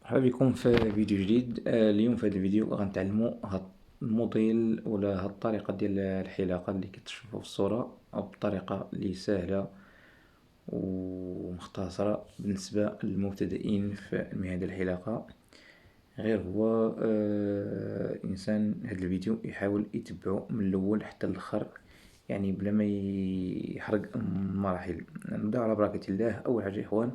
مرحبا بكم في فيديو جديد. اليوم في هذا الفيديو غنتعلموا هاد الموديل ولا هاد الطريقة ديال الحلاقة اللي كتشوفوا في الصورة بطريقة اللي سهلة ومختصرة بالنسبة للمبتدئين في مهنة الحلاقة. غير هو الإنسان هاد الفيديو يحاول يتبعو من الأول حتى الآخر، يعني بلا ما يحرق المراحل. نبداو على بركة الله. أول حاجة إخوان،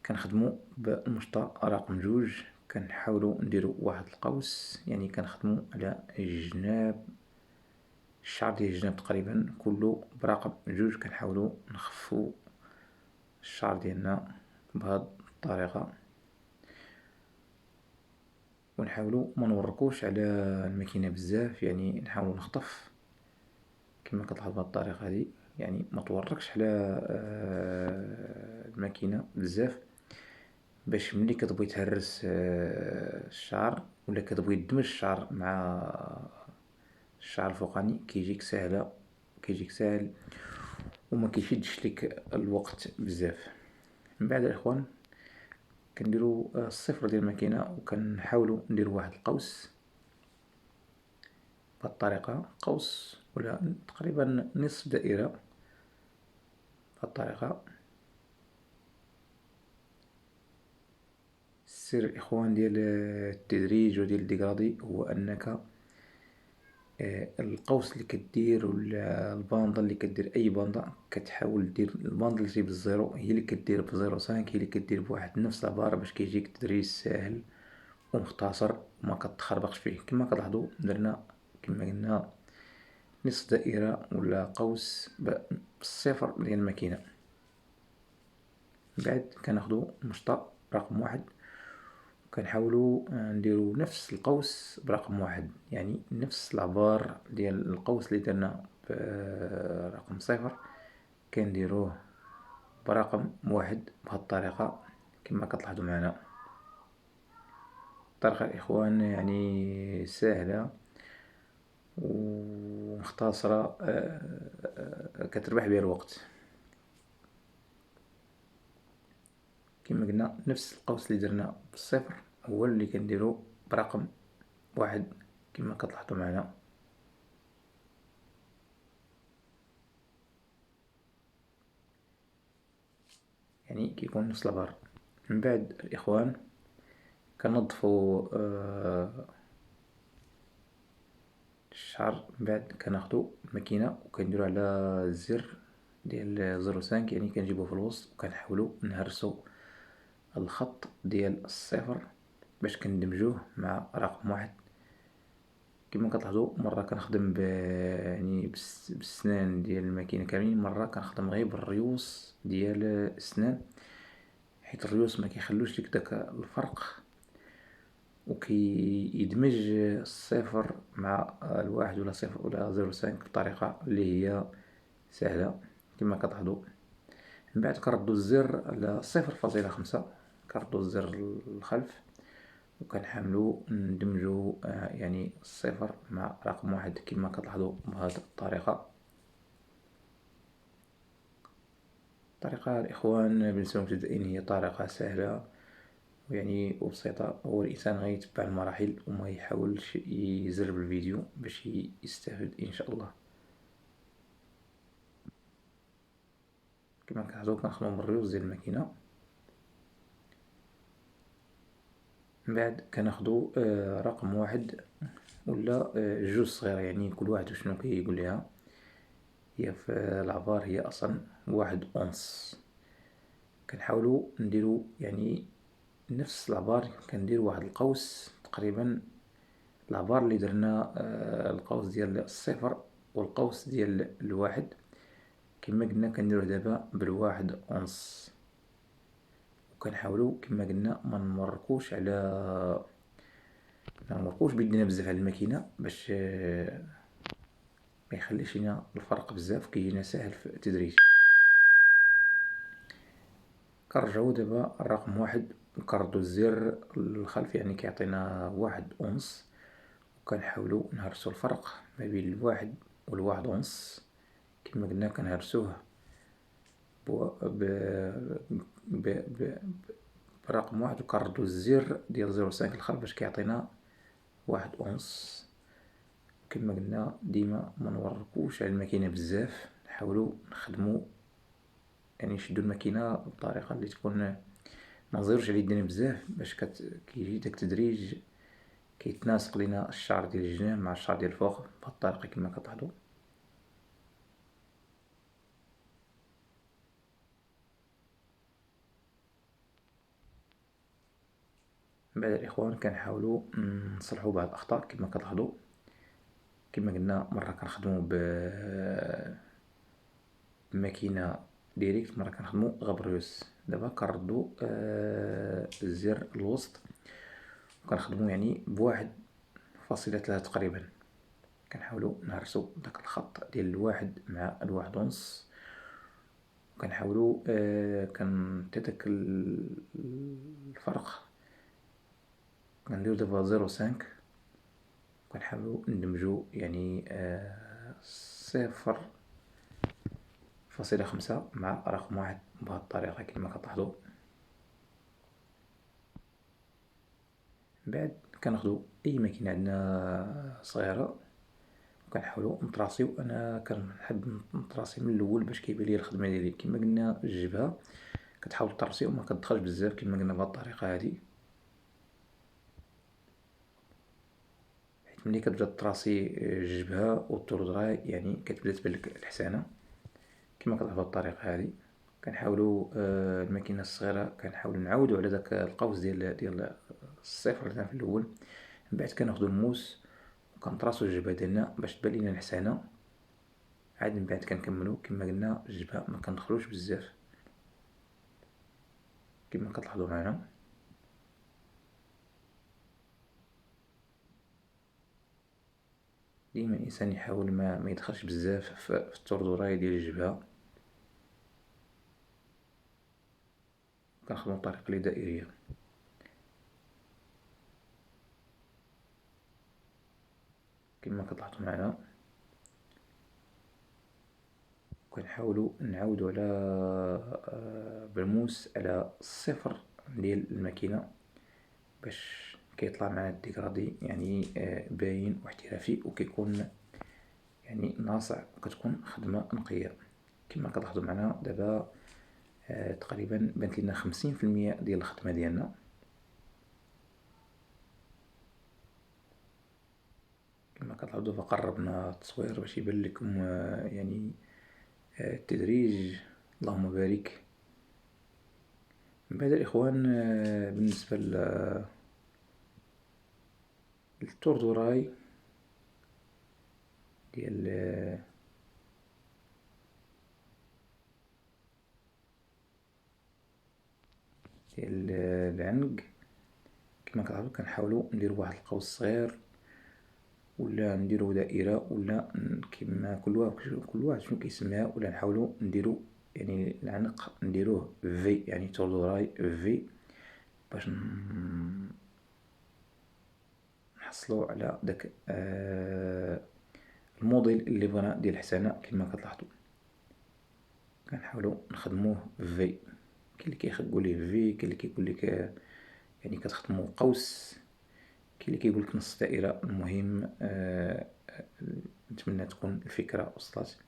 كنخدمو بالمشطة رقم جوج، كنحاولو نديرو واحد القوس، يعني كنخدمو على جناب الشعر ديال الجناب تقريبا كلو برقم جوج. كنحاولو نخفو الشعر ديالنا بهاد الطريقة، ونحاولو منوركوش على الماكينة بزاف، يعني نحاولو نخطف كما كتلاحظ بهاد الطريقة هادي، يعني متوركش على الماكينة بزاف، باش ملي كتبغي تهرس الشعر ولا كتبغي تدمج الشعر مع الشعر الفوقاني كيجيك ساهل وما كيشدش ليك الوقت بزاف. من بعد الاخوان كنديرو الصفر ديال الماكينة وكنحاولو نديرو واحد القوس بهاد الطريقة، قوس ولا تقريبا نصف دائرة بهاد الطريقة. السر الاخوان ديال التدريج وديال الديكرادي هو انك القوس اللي كدير ولا الباندا اللي كدير، اي باندا كتحاول دير الباندا اللي تجي بالزيرو هي اللي كدير بزيرو سانك، هي اللي كدير بواحد نفس العبارة باش كيجيك تدريج ساهل ومختصر وما كتخربقش فيه. كما كتلاحظوا درنا كما قلنا نصف دائرة ولا قوس بالصفر ديال الماكينة. بعد كناخدو المشطة رقم واحد وكنحاولو نديرو نفس القوس برقم واحد، يعني نفس العبار ديال القوس اللي درنا برقم صفر كنديروه برقم واحد بهاد الطريقة كما كتلاحظوا معنا. الطريقة الإخوان يعني ساهلة ومختصرة، كتربح بها الوقت. كما قلنا نفس القوس اللي درنا بالصفر هو اللي كنديرو برقم واحد كما كتلاحظوا معنا. يعني كيكون نفس العبار. من بعد الإخوان كنظفو الشعر، من بعد كناخدو الماكينة وكنديرو على الزر ديال زيرو سانك، يعني كنجيبوه في الوسط وكنحاولو نهرسو الخط ديال الصفر باش كندمجوه مع رقم واحد. كما كتلاحظوا مرة كنخدم يعني بالسنان ديال الماكينة كاملين، مرة كنخدم غير بالريوس ديال السنان، حيت الريوس ما كيخلوش ليك داك الفرق وكيدمج الصفر مع الواحد ولا صفر ولا زيرو سانك بطريقة اللي هي سهلة كما كتلاحظوا. من بعد كنردو الزر على 0.5، كنردو الزر للخلف وكنحاولو ندمجو يعني الصفر مع رقم واحد كما كتلاحظوا بهذه الطريقة. الطريقة الإخوان بالنسبة للمبتدئين هي طريقة سهلة يعني وبسيطة، هو الإنسان غيتبع المراحل وما يحاولش يزرب الفيديو باش يستافد إن شاء الله. كما كتلاحظوا كنخدمو بالريوز ديال الماكينة. من بعد كناخدو رقم واحد ولا جوج صغيرة، يعني كل واحد وشنو كيقول ليها. هي في العبار هي أصلا واحد أونص. كنحاولو نديرو يعني نفس العبار، كندير واحد القوس تقريبا العبار اللي درنا القوس ديال الصفر والقوس ديال الواحد كما قلنا كنديروه دابا بالواحد أونص. وكنحاولو كما قلنا ما نمرقوش بيدنا بزاف على الماكينة باش ما يخليش لينا الفرق بزاف، كيجينا ساهل في التدريج. كنرجعو دابا الرقم واحد وكنردو الزر للخلف، يعني كيعطينا واحد أونص، وكنحاولو نهرسو الفرق ما بين الواحد والواحد أونص كما قلنا كنهرسوه رقم واحد وكنردو الزر ديال 0.5 الخر باش كيعطينا 1 أونص. كما قلنا ديما منوركوش على الماكينة بزاف، نحاولو نخدمو يعني نشدو الماكينة بطريقة اللي تكون منزيروش على يدينا بزاف باش كيجي داك التدريج كيتناسق لينا الشعر ديال الجناب مع الشعر ديال الفوق بهاد الطريقة كما كتلاحظو. من بعد الاخوان كنحاولو نصلحو بعض الاخطاء كما كتلاحظو. كما قلنا مرة كنخدمو بماكينة ديريكت، مرة كنخدمو غبريوس. دابا كنردو الزر الوسط وكنخدمو يعني ب1.3 تقريبا. كنحاولو نهرسو داك الخط ديال 1 مع 1 أونص، وكنحاولو حتى داك الفرق كنديرو دابا 0.5، وكنحاولو ندمجو يعني 0.5 مع رقم 1 بهاد الطريقة كما كتلاحظو. من بعد كناخدو اي ماكينة عندنا صغيرة وكنحاولو نطراسيو. انا كنحب نطراسي من الاول باش كيبان ليا الخدمة ديالي. كما قلنا الجبهة كتحاول تطرسي وما كتدخلش بزاف كما قلنا بهاد الطريقة هادي، حيت ملي كتبدا تطراسي الجبهة والطردراي يعني كتبدا تبان لك الحسانة كما كتلاحظوا بهاد الطريقة هادي. كنحاولو الماكينة الصغيرة كنحاولو نعاودو على داك القوس ديال الصفر اللي في الاول. من بعد كناخدو الموس وكنطراسو الجبهة ديالنا باش تبان لينا الحسانة. عاد من بعد كنكملو كما قلنا الجبهة ما كندخلوش بزاف كما كتلاحظوا معنا. ديما الانسان يحاول ما يدخلش بزاف في التردراي ديال الجبهة. كنخدمو بطريقة اللي دائرية كما كتلاحظوا معنا. كنحاولو نعاودو على بالموس على الصفر ديال الماكينة باش كيطلع معنا الديكرادي يعني باين واحترافي وكيكون يعني ناصع وكتكون خدمة نقية كما كتلاحظوا معنا. دابا تقريبا بانت لنا 50% ديال الخدمة ديالنا. كما كتلاحظوا دابا قربنا التصوير باش يبان لكم يعني التدريج. اللهم بارك. من بعد الاخوان بالنسبة للتوردوراي ديال العنق كما كتعرفوا كنحاولوا نديروا واحد القوس صغير ولا نديروا دائره ولا كما كل واحد شنو كيسميها، ولا نحاولوا نديروا يعني العنق نديروه في يعني توردوراي في باش نحصلوا على داك الموديل اللي بغينا ديال الحسانه. كما كتلاحظوا كنحاولوا نخدموه في. كاين اللي كيقول ليه في، كاين اللي كيقول لك يعني كتخدموا قوس، كاين اللي كيقول لك نص دائره. المهم نتمنى تكون الفكره وصلت.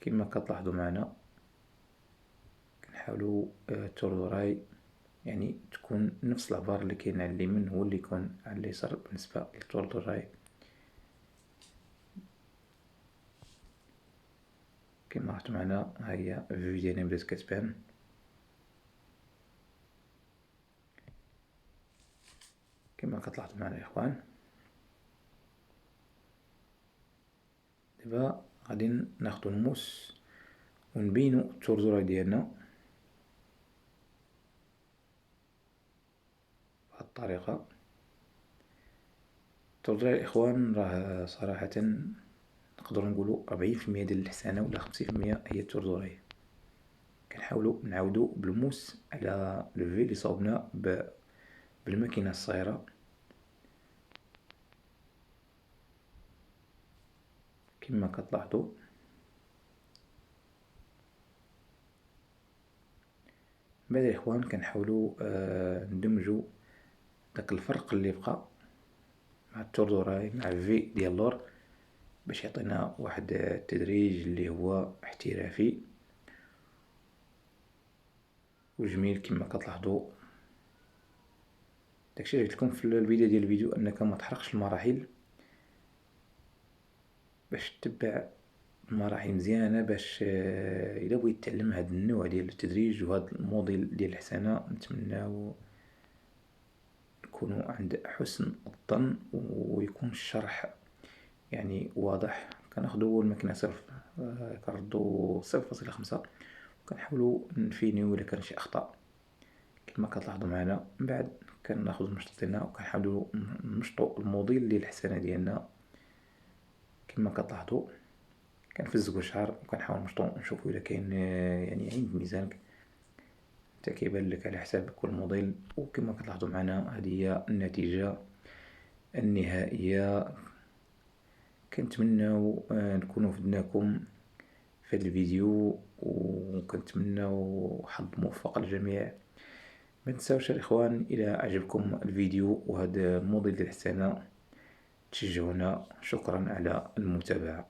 كما كتلاحظوا معنا كنحاولوا التوردوراي يعني تكون نفس العبار اللي كاين على اليمين هو اللي يكون على اليسار بالنسبه للتوردوراي. كما لاحظتوا معنا ها هي الفيو ديالنا بدات كتبان. كما كتلاحظوا معنا الاخوان دابا غادي ناخدو الموس ونبينو التوردوراي ديالنا بهاد الطريقه. التوردوراي الاخوان راه صراحه نقدروا نقولوا 40% ديال الحسانه ولا 50% هي التوردوراي. كنحاولوا نعاودوا بالموس على الفي اللي صوبنا بالماكينه الصغيره. كما كتلاحظوا بعد الإخوان كنحاولو ندمجو داك الفرق اللي بقى مع التوردوراي مع في ديال اللور باش يعطينا واحد التدريج اللي هو احترافي وجميل كما كتلاحظوا. داكشي اللي قلتلكم في البداية ديال الفيديو انك ما تحرقش المراحل باش تتبع المراحل مزيانة، باش الا بغيت تعلم هاد النوع ديال التدريج وهاد الموديل ديال الحسنة نتمناو نكونوا عند حسن الظن ويكون الشرح يعني واضح. كناخدو الماكينة صفر كنردو 0.5 وكنحاولو نفينيو الا كان شي اخطاء كما كتلاحظوا معنا. من بعد كناخدو المشط ديالنا وكنحاولو نمشطو الموديل ديال الحسنة ديالنا كما كتلاحظوا. كنفزقو الشعر وكنحاول نمشطو نشوفو الا كاين يعني عند ميزانك حتى كيبان لك على حساب كل موديل. وكما كتلاحظوا معنا هذه هي النتيجة النهائية. كنتمناو نكونوا فدناكم في هذا الفيديو وكنتمناو حظ موفق للجميع. ما تنساوش الاخوان الى عجبكم الفيديو وهذا الموديل ديال الحسنة تشجعونا. شكرا على المتابعة.